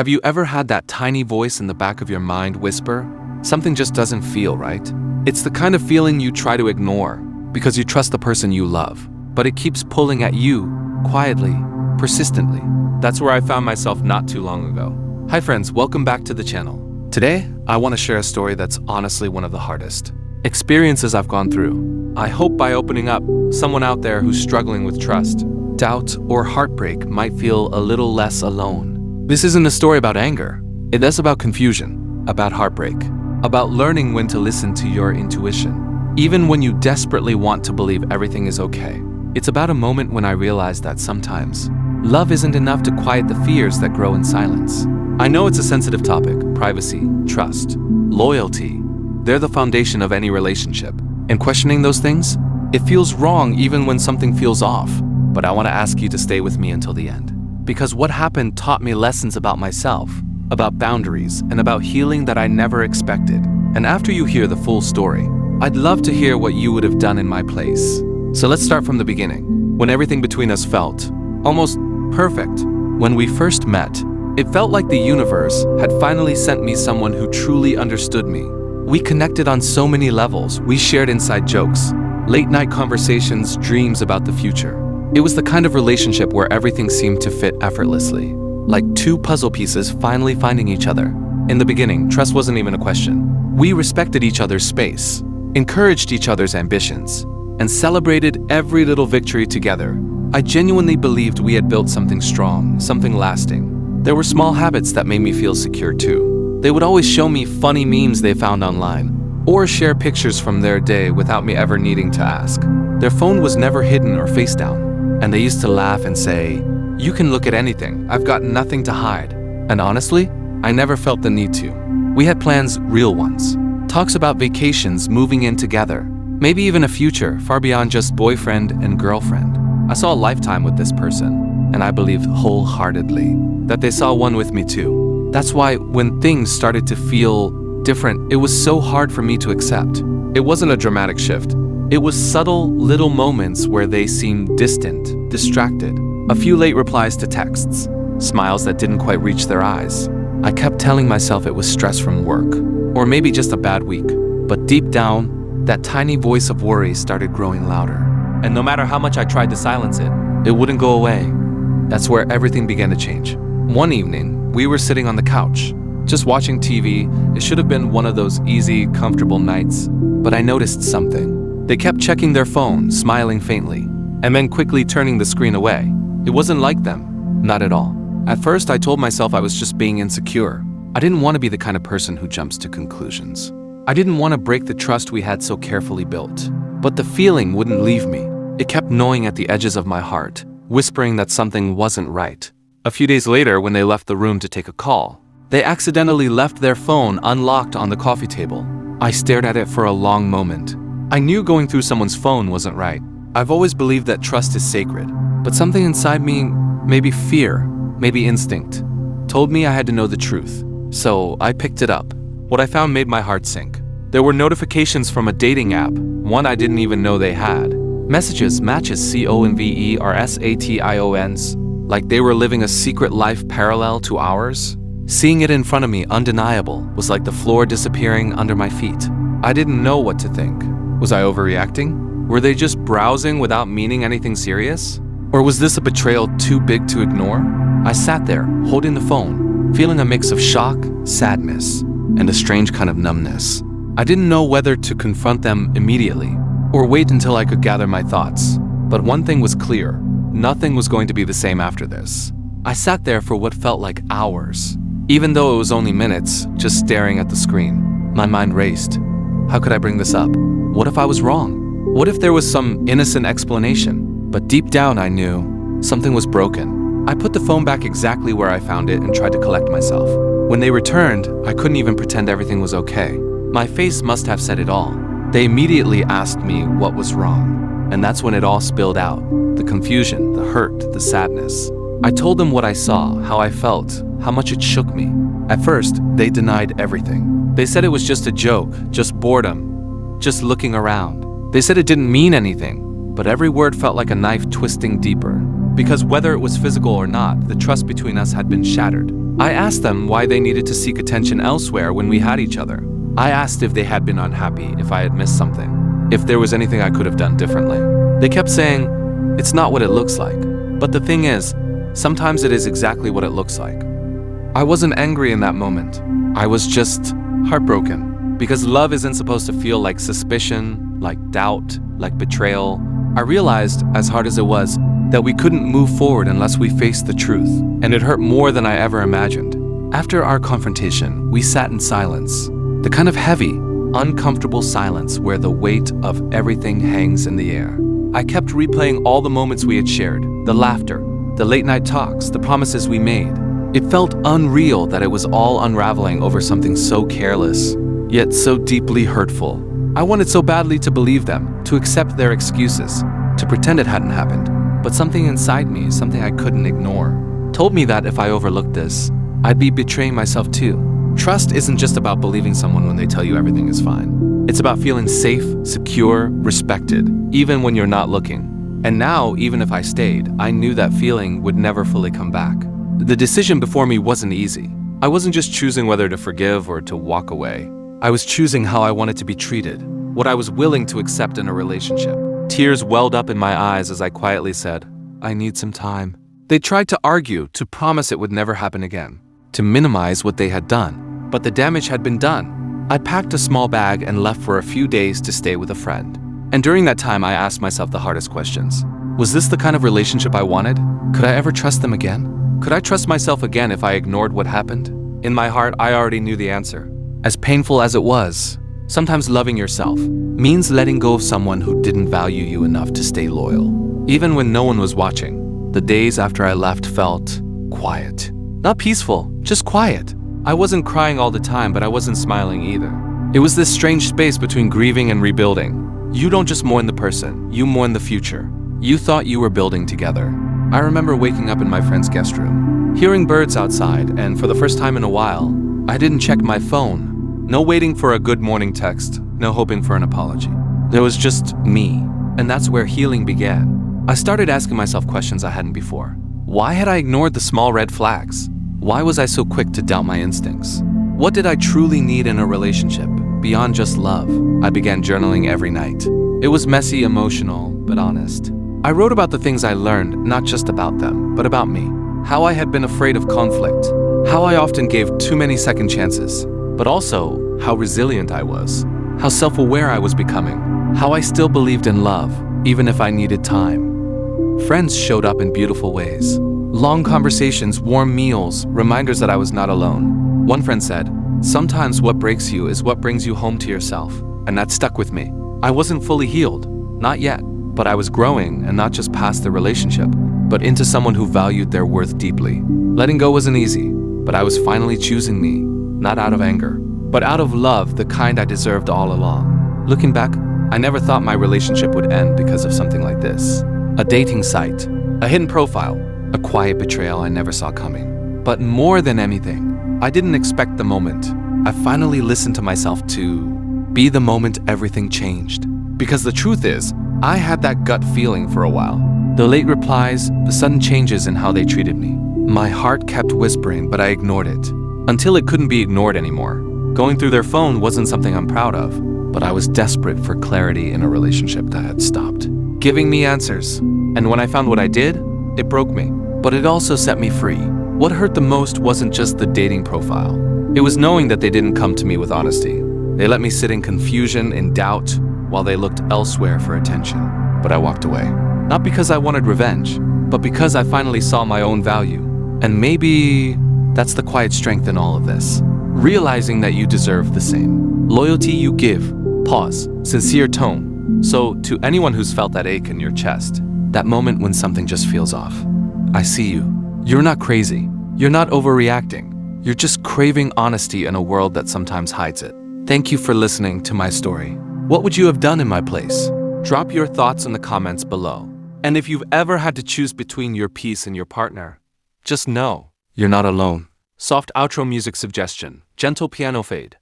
Have you ever had that tiny voice in the back of your mind whisper, "Something just doesn't feel right"? It's the kind of feeling you try to ignore because you trust the person you love, but it keeps pulling at you, quietly, persistently. That's where I found myself not too long ago. Hi friends, welcome back to the channel. Today, I want to share a story that's honestly one of the hardest experiences I've gone through. I hope by opening up, someone out there who's struggling with trust, doubt, or heartbreak might feel a little less alone. This isn't a story about anger. It is about confusion, about heartbreak, about learning when to listen to your intuition, even when you desperately want to believe everything is okay. It's about a moment when I realized that sometimes love isn't enough to quiet the fears that grow in silence. I know it's a sensitive topic. Privacy, trust, loyalty, they're the foundation of any relationship. And questioning those things, it feels wrong even when something feels off. But I want to ask you to stay with me until the end. Because what happened taught me lessons about myself, about boundaries, and about healing that I never expected. And after you hear the full story, I'd love to hear what you would have done in my place. So let's start from the beginning, when everything between us felt almost perfect. When we first met, it felt like the universe had finally sent me someone who truly understood me. We connected on so many levels. We shared inside jokes, late-night conversations, dreams about the future. It was the kind of relationship where everything seemed to fit effortlessly, like two puzzle pieces finally finding each other. In the beginning, trust wasn't even a question. We respected each other's space, encouraged each other's ambitions, and celebrated every little victory together. I genuinely believed we had built something strong, something lasting. There were small habits that made me feel secure too. They would always show me funny memes they found online, or share pictures from their day without me ever needing to ask. Their phone was never hidden or face down. And they used to laugh and say, "You can look at anything, I've got nothing to hide." And honestly, I never felt the need to. We had plans, real ones. Talks about vacations, moving in together. Maybe even a future far beyond just boyfriend and girlfriend. I saw a lifetime with this person, and I believe wholeheartedly that they saw one with me too. That's why when things started to feel different, it was so hard for me to accept. It wasn't a dramatic shift. It was subtle little moments where they seemed distant, distracted. A few late replies to texts, smiles that didn't quite reach their eyes. I kept telling myself it was stress from work, or maybe just a bad week. But deep down, that tiny voice of worry started growing louder. And no matter how much I tried to silence it, it wouldn't go away. That's where everything began to change. One evening, we were sitting on the couch, just watching TV. It should have been one of those easy, comfortable nights, but I noticed something. They kept checking their phone, smiling faintly, and then quickly turning the screen away. It wasn't like them, not at all. At first, I told myself I was just being insecure. I didn't want to be the kind of person who jumps to conclusions. I didn't want to break the trust we had so carefully built. But the feeling wouldn't leave me. It kept gnawing at the edges of my heart, whispering that something wasn't right. A few days later, when they left the room to take a call, they accidentally left their phone unlocked on the coffee table. I stared at it for a long moment. I knew going through someone's phone wasn't right. I've always believed that trust is sacred, but something inside me, maybe fear, maybe instinct, told me I had to know the truth. So I picked it up. What I found made my heart sink. There were notifications from a dating app, one I didn't even know they had. Messages, matches, conversations, like they were living a secret life parallel to ours. Seeing it in front of me, undeniable, was like the floor disappearing under my feet. I didn't know what to think. Was I overreacting? Were they just browsing without meaning anything serious? Or was this a betrayal too big to ignore? I sat there, holding the phone, feeling a mix of shock, sadness, and a strange kind of numbness. I didn't know whether to confront them immediately, or wait until I could gather my thoughts. But one thing was clear, nothing was going to be the same after this. I sat there for what felt like hours. Even though it was only minutes, just staring at the screen. My mind raced. How could I bring this up? What if I was wrong? What if there was some innocent explanation? But deep down I knew something was broken. I put the phone back exactly where I found it and tried to collect myself. When they returned, I couldn't even pretend everything was okay. My face must have said it all. They immediately asked me what was wrong. And that's when it all spilled out. The confusion, the hurt, the sadness. I told them what I saw, how I felt, how much it shook me. At first, they denied everything. They said it was just a joke, just boredom, just looking around. They said it didn't mean anything, but every word felt like a knife twisting deeper. Because whether it was physical or not, the trust between us had been shattered. I asked them why they needed to seek attention elsewhere when we had each other. I asked if they had been unhappy, if I had missed something, if there was anything I could have done differently. They kept saying, "It's not what it looks like." But the thing is, sometimes it is exactly what it looks like. I wasn't angry in that moment. I was just heartbroken. Because love isn't supposed to feel like suspicion, like doubt, like betrayal. I realized, as hard as it was, that we couldn't move forward unless we faced the truth, and it hurt more than I ever imagined. After our confrontation, we sat in silence, the kind of heavy, uncomfortable silence where the weight of everything hangs in the air. I kept replaying all the moments we had shared, the laughter, the late-night talks, the promises we made. It felt unreal that it was all unraveling over something so careless, yet so deeply hurtful. I wanted so badly to believe them, to accept their excuses, to pretend it hadn't happened. But something inside me, something I couldn't ignore, told me that if I overlooked this, I'd be betraying myself too. Trust isn't just about believing someone when they tell you everything is fine. It's about feeling safe, secure, respected, even when you're not looking. And now, even if I stayed, I knew that feeling would never fully come back. The decision before me wasn't easy. I wasn't just choosing whether to forgive or to walk away. I was choosing how I wanted to be treated, what I was willing to accept in a relationship. Tears welled up in my eyes as I quietly said, "I need some time." They tried to argue, to promise it would never happen again, to minimize what they had done. But the damage had been done. I packed a small bag and left for a few days to stay with a friend. And during that time, I asked myself the hardest questions. Was this the kind of relationship I wanted? Could I ever trust them again? Could I trust myself again if I ignored what happened? In my heart, I already knew the answer. As painful as it was, sometimes loving yourself means letting go of someone who didn't value you enough to stay loyal. Even when no one was watching, the days after I left felt quiet. Not peaceful, just quiet. I wasn't crying all the time, but I wasn't smiling either. It was this strange space between grieving and rebuilding. You don't just mourn the person, you mourn the future. You thought you were building together. I remember waking up in my friend's guest room, hearing birds outside, and for the first time in a while, I didn't check my phone. No waiting for a good morning text, no hoping for an apology. There was just me, and that's where healing began. I started asking myself questions I hadn't before. Why had I ignored the small red flags? Why was I so quick to doubt my instincts? What did I truly need in a relationship, beyond just love? I began journaling every night. It was messy, emotional, but honest. I wrote about the things I learned, not just about them, but about me. How I had been afraid of conflict. How I often gave too many second chances. But also, how resilient I was. How self-aware I was becoming. How I still believed in love, even if I needed time. Friends showed up in beautiful ways. Long conversations, warm meals, reminders that I was not alone. One friend said, "Sometimes what breaks you is what brings you home to yourself." And that stuck with me. I wasn't fully healed, not yet, but I was growing, and not just past the relationship, but into someone who valued their worth deeply. Letting go wasn't easy, but I was finally choosing me, not out of anger, but out of love, the kind I deserved all along. Looking back, I never thought my relationship would end because of something like this. A dating site, a hidden profile, a quiet betrayal I never saw coming. But more than anything, I didn't expect the moment. I finally listened to myself to be the moment everything changed. Because the truth is, I had that gut feeling for a while. The late replies, the sudden changes in how they treated me. My heart kept whispering, but I ignored it. Until it couldn't be ignored anymore. Going through their phone wasn't something I'm proud of, but I was desperate for clarity in a relationship that had stopped giving me answers. And when I found what I did, it broke me. But it also set me free. What hurt the most wasn't just the dating profile. It was knowing that they didn't come to me with honesty. They let me sit in confusion, in doubt, while they looked elsewhere for attention. But I walked away. Not because I wanted revenge, but because I finally saw my own value. And maybe that's the quiet strength in all of this. Realizing that you deserve the same. Loyalty you give, pause, sincere tone. So to anyone who's felt that ache in your chest, that moment when something just feels off, I see you. You're not crazy. You're not overreacting. You're just craving honesty in a world that sometimes hides it. Thank you for listening to my story. What would you have done in my place? Drop your thoughts in the comments below. And if you've ever had to choose between your peace and your partner, just know you're not alone. Soft outro music suggestion, gentle piano fade.